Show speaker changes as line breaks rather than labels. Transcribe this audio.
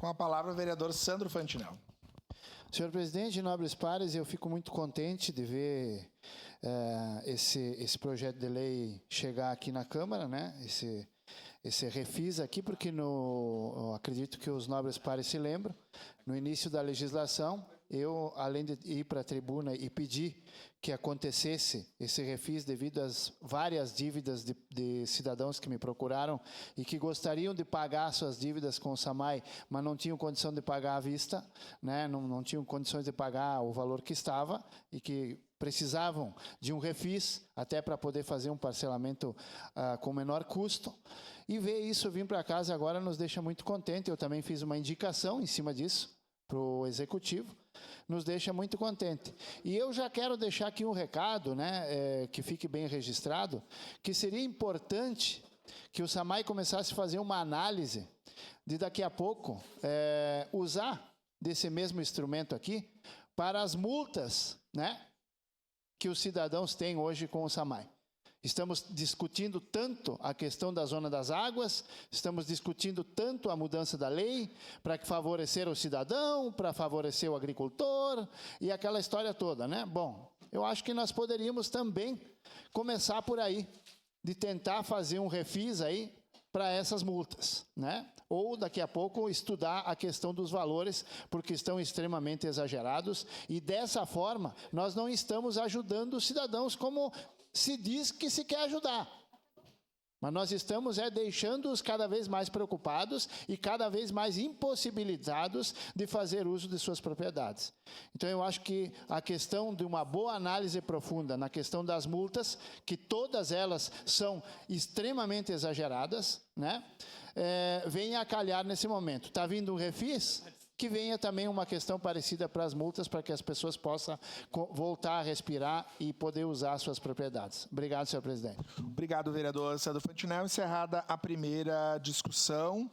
Com a palavra, o vereador Sandro Fantinel.
Senhor presidente, nobres pares, eu fico muito contente de ver esse projeto de lei chegar aqui na Câmara, né? Esse refis aqui, porque eu acredito que os nobres pares se lembram, no início da legislação, eu, além de ir para a tribuna e pedir que acontecesse esse refis devido às várias dívidas de cidadãos que me procuraram e que gostariam de pagar suas dívidas com o SAMAI, mas não tinham condição de pagar à vista, né? Não tinham condições de pagar o valor que estava e que precisavam de um refis até para poder fazer um parcelamento com menor custo. E ver isso vir para casa agora nos deixa muito contente. Eu também fiz uma indicação em cima disso para o Executivo, nos deixa muito contente. E eu já quero deixar aqui um recado, né, que fique bem registrado, que seria importante que o SAMAI começasse a fazer uma análise de daqui a pouco usar desse mesmo instrumento aqui para as multas, né, que os cidadãos têm hoje com o SAMAI. Estamos discutindo tanto a questão da zona das águas, estamos discutindo tanto a mudança da lei para favorecer o cidadão, para favorecer o agricultor e aquela história toda, né? Bom, eu acho que nós poderíamos também começar por aí, de tentar fazer um refis aí para essas multas, né? Ou daqui a pouco estudar a questão dos valores, porque estão extremamente exagerados e dessa forma nós não estamos ajudando os cidadãos como se diz que se quer ajudar. Mas nós estamos deixando-os cada vez mais preocupados e cada vez mais impossibilitados de fazer uso de suas propriedades. Então, eu acho que a questão de uma boa análise profunda na questão das multas, que todas elas são extremamente exageradas, né? Venha a calhar nesse momento. Está vindo um refis? Que venha também uma questão parecida para as multas, para que as pessoas possam voltar a respirar e poder usar suas propriedades. Obrigado, senhor presidente.
Obrigado, vereador Sandro Fantinel. Encerrada a primeira discussão.